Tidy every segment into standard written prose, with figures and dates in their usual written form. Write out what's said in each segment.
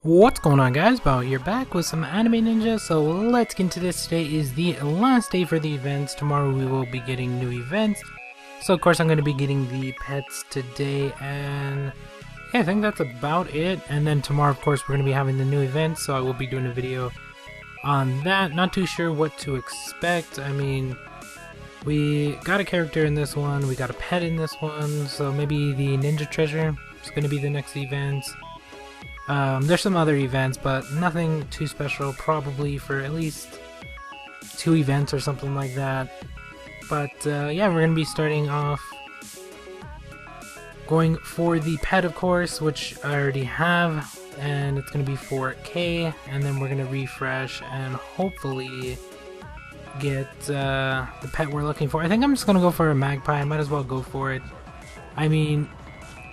What's going on, guys? Bao here, back with some Anime Ninja. So let's get into this. Today is the last day for the events. Tomorrow we will be getting new events. So of course I'm going to be getting the pets today, and yeah, I think that's about it. And then tomorrow of course we're going to be having the new events, so I will be doing a video on that. Not too sure what to expect. I mean, we got a character in this one, we got a pet in this one, so maybe the ninja treasure is going to be the next event. There's some other events, but nothing too special, probably for at least 2 events or something like that. But yeah, we're going to be starting off going for the pet, of course, which I already have, and it's going to be 4K, and then we're going to refresh and hopefully get the pet we're looking for. I think I'm just going to go for a magpie. I might as well go for it. I mean,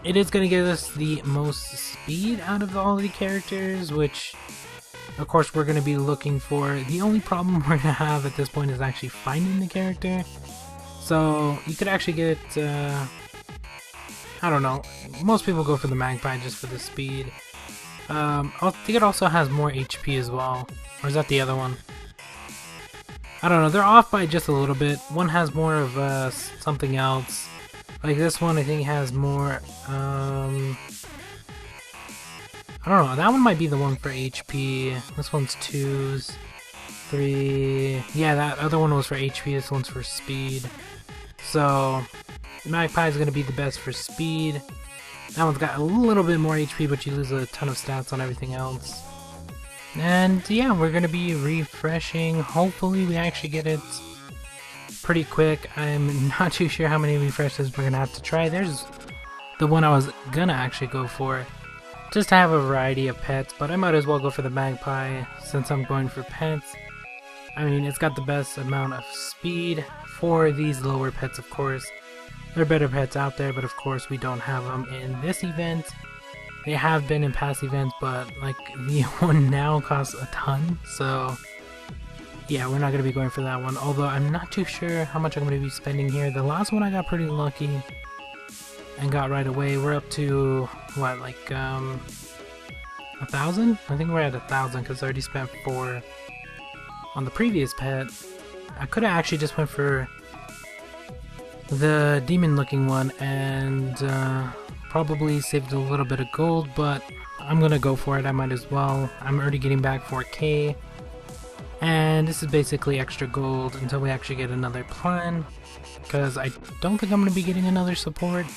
it is going to give us the most speed out of all the characters, which of course we're going to be looking for. The only problem we're going to have at this point is actually finding the character. So you could actually get, I don't know, most people go for the magpie just for the speed. I think it also has more HP as well, or is that the other one? I don't know, they're off by just a little bit. One has more of something else. Like this one I think has more, I don't know, that one might be the one for HP. This one's 2s, 3, yeah, that other one was for HP, this one's for speed. So, Magpie is going to be the best for speed. That one's got a little bit more HP, but you lose a ton of stats on everything else. And yeah, we're going to be refreshing. Hopefully we actually get it pretty quick. I'm not too sure how many refreshes we're gonna have to try. There's the one I was gonna actually go for, just to have a variety of pets, but I might as well go for the magpie since I'm going for pets. I mean, it's got the best amount of speed for these lower pets, of course. There are better pets out there, but of course we don't have them in this event. They have been in past events, but like the one now costs a ton, so yeah, we're not going to be going for that one, although I'm not too sure how much I'm going to be spending here. The last one I got pretty lucky and got right away. We're up to, what, like, 1,000? I think we're at 1,000 because I already spent 4 on the previous pet. I could have actually just went for the demon-looking one and probably saved a little bit of gold, but I'm going to go for it. I might as well. I'm already getting back 4K. And this is basically extra gold until we actually get another plan, because I don't think I'm going to be getting another support.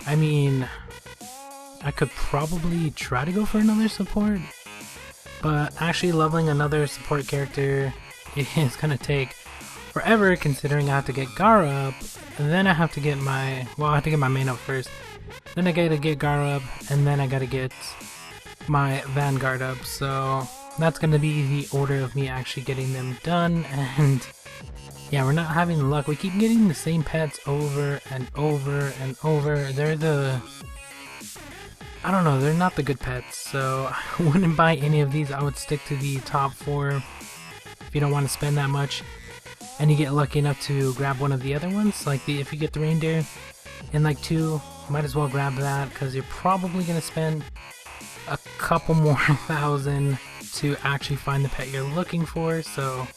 I mean, I could probably try to go for another support, but actually leveling another support character is going to take forever, considering I have to get Gara up, and then I have to get my, well, I have to get my main up first, then I gotta get Gara up, and then I gotta get my Vanguard up, so that's going to be the order of me actually getting them done. And yeah, we're not having luck. We keep getting the same pets over and over and over. They're the, I don't know, they're not the good pets, so I wouldn't buy any of these. I would stick to the top 4 if you don't want to spend that much and you get lucky enough to grab one of the other ones. Like if you get the reindeer in like 2, might as well grab that, because you're probably going to spend a couple more thousand to actually find the pet you're looking for. So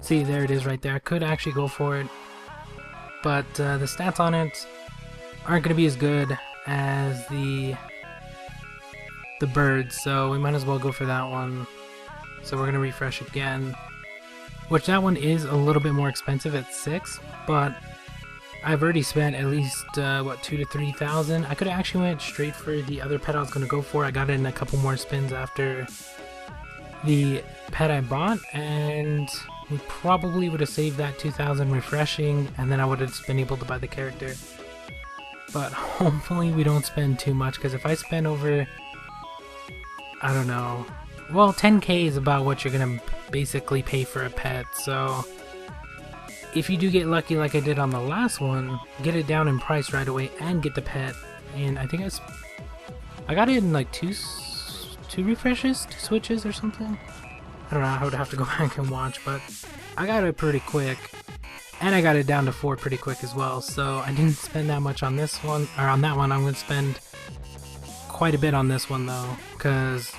see, there it is right there. I could actually go for it, but the stats on it aren't going to be as good as the birds, so we might as well go for that one. So we're going to refresh again, which that one is a little bit more expensive at 6, but I've already spent at least what, 2,000 to 3,000. I could have actually went straight for the other pet I was going to go for. I got it in a couple more spins after the pet I bought, and we probably would have saved that 2,000 refreshing, and then I would have just been able to buy the character. But hopefully we don't spend too much, because if I spend over, I don't know, well, 10k is about what you're gonna basically pay for a pet. So if you do get lucky like I did on the last one, get it down in price right away and get the pet. And I think I got it in like 2 refreshes, 2 switches or something. I don't know, I would have to go back and watch, but I got it pretty quick. And I got it down to 4 pretty quick as well, so I didn't spend that much on this one, or on that one. I'm going to spend quite a bit on this one though, because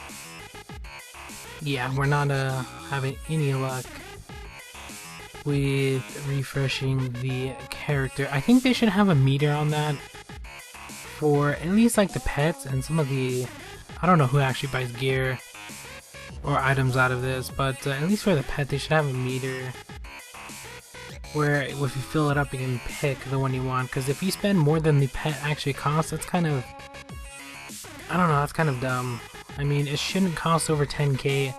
yeah, we're not having any luck with refreshing the character. I think they should have a meter on that for at least like the pets and some of the, I don't know who actually buys gear or items out of this, but at least for the pet they should have a meter where if you fill it up you can pick the one you want, because if you spend more than the pet actually costs, that's kind of, I don't know, that's kind of dumb. I mean, it shouldn't cost over 10k.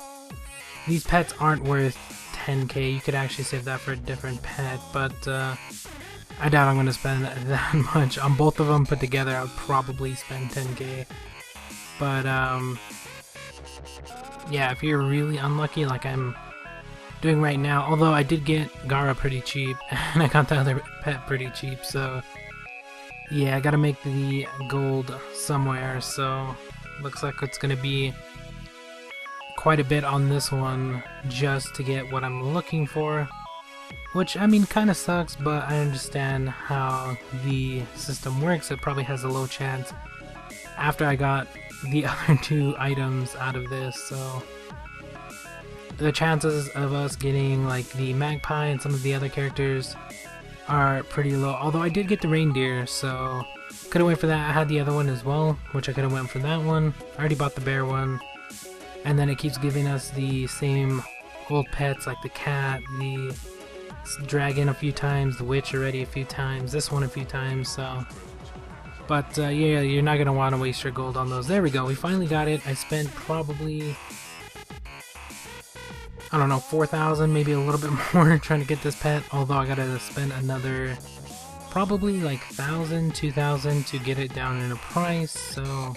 These pets aren't worth 10k. You could actually save that for a different pet, but I doubt I'm going to spend that much. On both of them put together, I would probably spend 10k. But yeah, if you're really unlucky like I'm doing right now, although I did get Gara pretty cheap, and I got the other pet pretty cheap, so yeah, I gotta make the gold somewhere, so looks like it's gonna be quite a bit on this one just to get what I'm looking for, which I mean kinda sucks, but I understand how the system works. It probably has a low chance after I got the other two items out of this, so the chances of us getting like the magpie and some of the other characters are pretty low, although I did get the reindeer, so could have went for that. I had the other one as well, which I could have went for that one. I already bought the bear one, and then it keeps giving us the same old pets like the cat, the dragon a few times, the witch already a few times, this one a few times, so but yeah, you're not gonna want to waste your gold on those. There we go, we finally got it. I spent probably, I don't know, 4,000, maybe a little bit more trying to get this pet, although I gotta spend another probably like 1,000, 2,000 to get it down in a price, so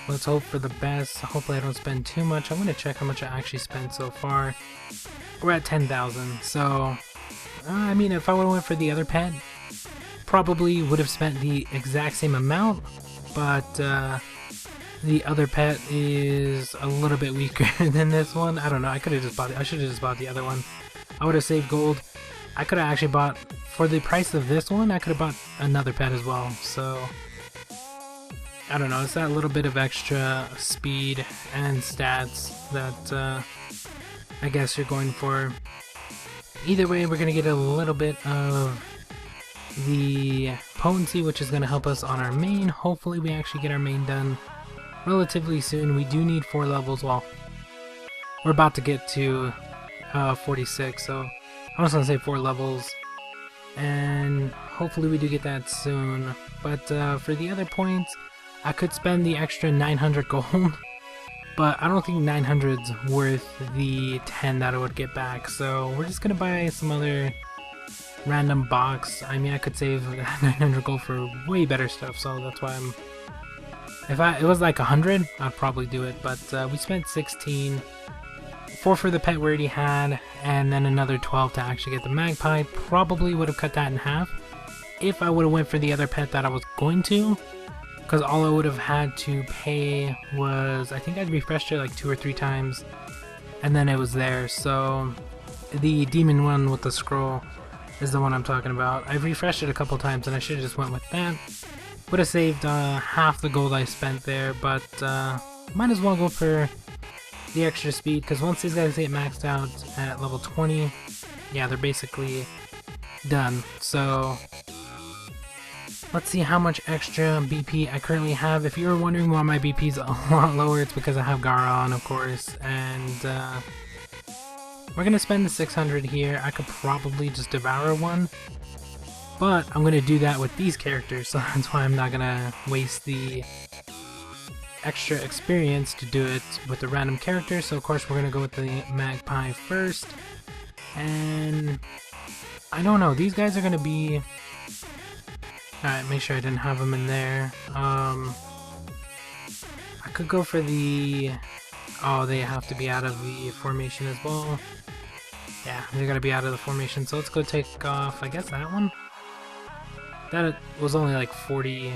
let's hope for the best. Hopefully I don't spend too much. I'm gonna check how much I actually spent so far. We're at 10,000, so I mean, if I would've went for the other pet, probably would have spent the exact same amount, but the other pet is a little bit weaker than this one. I don't know, I could have just bought it. I should have just bought the other one. I would have saved gold. I could have actually bought, for the price of this one, I could have bought another pet as well, so I don't know, it's that little bit of extra speed and stats that I guess you're going for. Either way, we're gonna get a little bit of the potency, which is gonna help us on our main. Hopefully we actually get our main done relatively soon. We do need 4 levels. Well, we're about to get to 46, so I was gonna say 4 levels, and hopefully we do get that soon. But for the other points, I could spend the extra 900 gold, but I don't think 900's worth the 10 that I would get back, so we're just gonna buy some other random box. I mean, I could save 900 gold for way better stuff, so that's why I'm, if it was like 100, I'd probably do it, but we spent 16, 4 for the pet we already had, and then another 12 to actually get the magpie. Probably would have cut that in half if I would have went for the other pet that I was going to, because all I would have had to pay was, I think I'd refreshed it like 2 or 3 times, and then it was there. So the demon one with the scroll is the one I'm talking about. I've refreshed it a couple times, and I should have just went with that. Would have saved half the gold I spent there, but might as well go for the extra speed, because once these guys get maxed out at level 20, yeah, they're basically done. So let's see how much extra BP I currently have. If you were wondering why my BP is a lot lower, it's because I have Gara on, of course, and we're gonna spend the 600 here. I could probably just devour one, but I'm gonna do that with these characters, so that's why I'm not gonna waste the extra experience to do it with a random character. So of course we're gonna go with the magpie first, and I don't know, these guys are gonna be, alright, make sure I didn't have them in there. I could go for the, oh, they have to be out of the formation as well. Yeah, they're gonna be out of the formation, so let's go take off, I guess, that one. That was only like 40,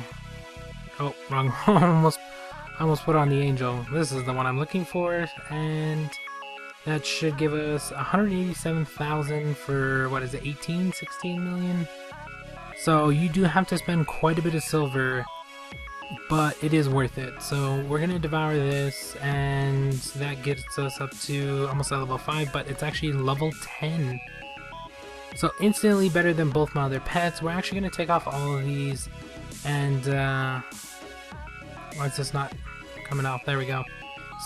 oh, wrong, I almost put on the angel. This is the one I'm looking for, and that should give us 187,000 for, what is it, 16 million? So you do have to spend quite a bit of silver but it is worth it. So we're gonna devour this, and that gets us up to almost at level 5, but it's actually level 10. So instantly better than both my other pets. We're actually gonna take off all of these, and why is this not coming off? There we go.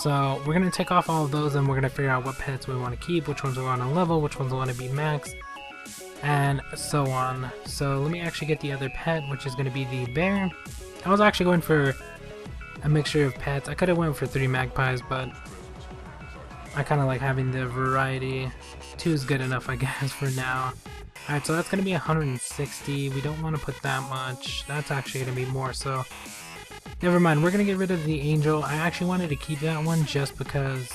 So we're gonna take off all of those, and we're gonna figure out what pets we want to keep, which ones we want to level, which ones we want to be max, and so on. So let me actually get the other pet, which is gonna be the bear. I was actually going for a mixture of pets. I could have went for 3 magpies, but I kind of like having the variety. 2 is good enough, I guess, for now. Alright, so that's going to be 160. We don't want to put that much. That's actually going to be more, so never mind. We're going to get rid of the angel. I actually wanted to keep that one just because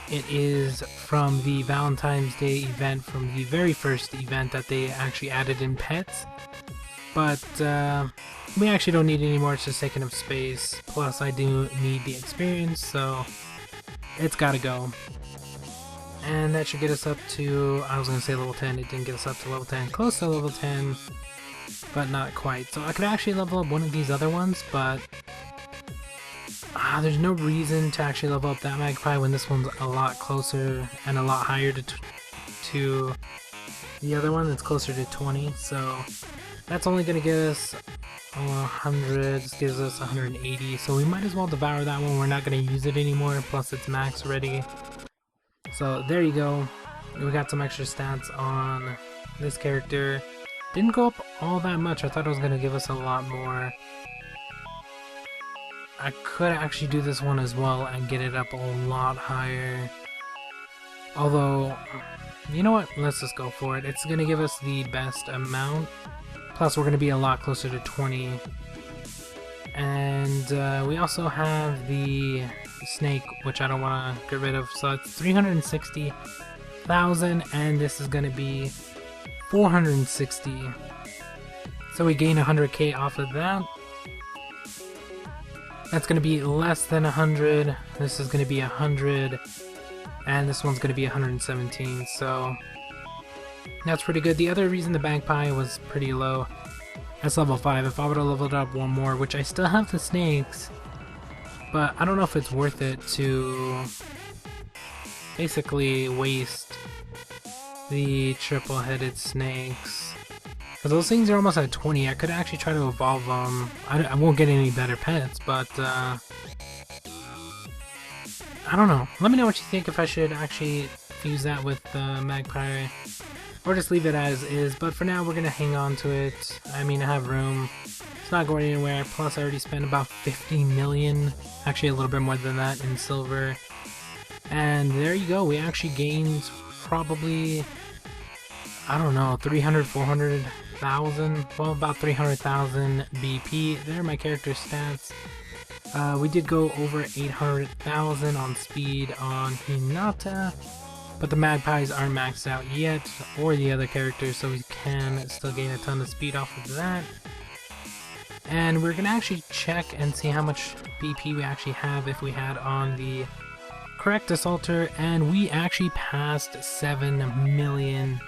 it is from the Valentine's Day event, from the very first event that they actually added in pets. But we actually don't need it anymore. It's just taking up space. Plus, I do need the experience, so it's gotta go. And that should get us up to, I was gonna say level 10, it didn't get us up to level 10. Close to level 10, but not quite. So I could actually level up one of these other ones, but there's no reason to actually level up that magpie when this one's a lot closer and a lot higher to the other one that's closer to 20. So that's only gonna give us 100, this gives us 180, so we might as well devour that one. We're not going to use it anymore, plus it's max already. So there you go. We got some extra stats on this character. Didn't go up all that much. I thought it was going to give us a lot more. I could actually do this one as well and get it up a lot higher. Although, you know what? Let's just go for it. It's going to give us the best amount. Plus, we're going to be a lot closer to 20. And we also have the snake, which I don't want to get rid of. So it's 360,000, and this is going to be 460. So we gain 100k off of that. That's going to be less than 100. This is going to be 100. And this one's going to be 117. So that's pretty good. The other reason the magpie was pretty low, that's level 5. If I would have leveled up one more, which I still have the snakes, but I don't know if it's worth it to basically waste the triple-headed snakes. Because those things are almost at 20. I could actually try to evolve them. I won't get any better pets, but I don't know. Let me know what you think, if I should actually use that with magpie, or just leave it as is. But for now, we're gonna hang on to it. I mean, I have room. It's not going anywhere. Plus, I already spent about 50 million, actually a little bit more than that, in silver. And there you go. We actually gained probably, I don't know, 300, 400,000. Well, about 300,000 BP. There are my character stats. We did go over 800,000 on speed on Hinata, but the magpies aren't maxed out yet, or the other characters, so we can still gain a ton of speed off of that. And we're gonna actually check and see how much BP we actually have if we had on the correct assaulter, and we actually passed 7 million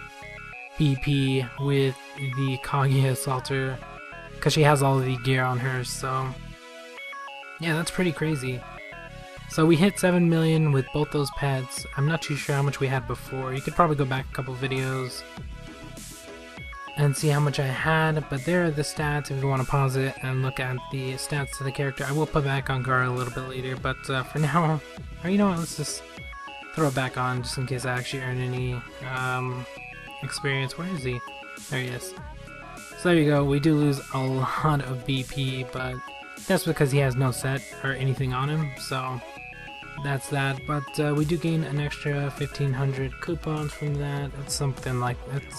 BP with the Kaguya assaulter, because she has all of the gear on her. So yeah, that's pretty crazy. So we hit 7 million with both those pets. I'm not too sure how much we had before. You could probably go back a couple videos and see how much I had, but there are the stats if you want to pause it and look at the stats to the character. I will put back on guard a little bit later, but for now, or you know what, let's just throw it back on just in case I actually earn any experience. Where is he? There he is. So there you go. We do lose a lot of BP, but that's because he has no set or anything on him, so that's that. But we do gain an extra 1,500 coupons from that. It's something like, I think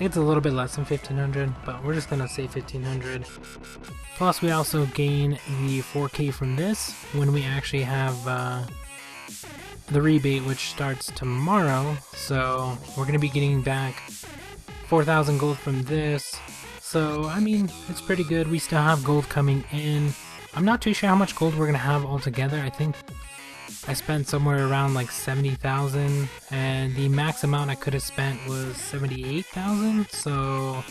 it's a little bit less than 1,500, but we're just gonna say 1,500. Plus we also gain the 4K from this when we actually have the rebate, which starts tomorrow. So we're gonna be getting back 4,000 gold from this. So, I mean, it's pretty good. We still have gold coming in. I'm not too sure how much gold we're going to have altogether. I think I spent somewhere around like 70,000, and the max amount I could have spent was 78,000. So,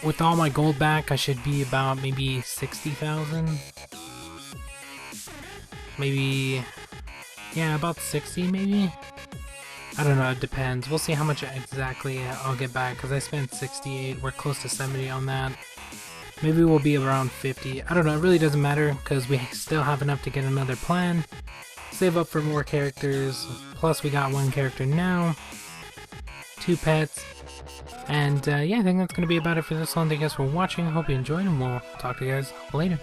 with all my gold back, I should be about maybe 60,000. Maybe, yeah, about 60 maybe? I don't know, it depends. We'll see how much exactly I'll get back, because I spent 68, we're close to 70 on that. Maybe we'll be around 50. I don't know, it really doesn't matter, because we still have enough to get another plan. Save up for more characters, plus we got one character now. 2 pets. And yeah, I think that's going to be about it for this one. Thank you guys for watching. Hope you enjoyed, and we'll talk to you guys later.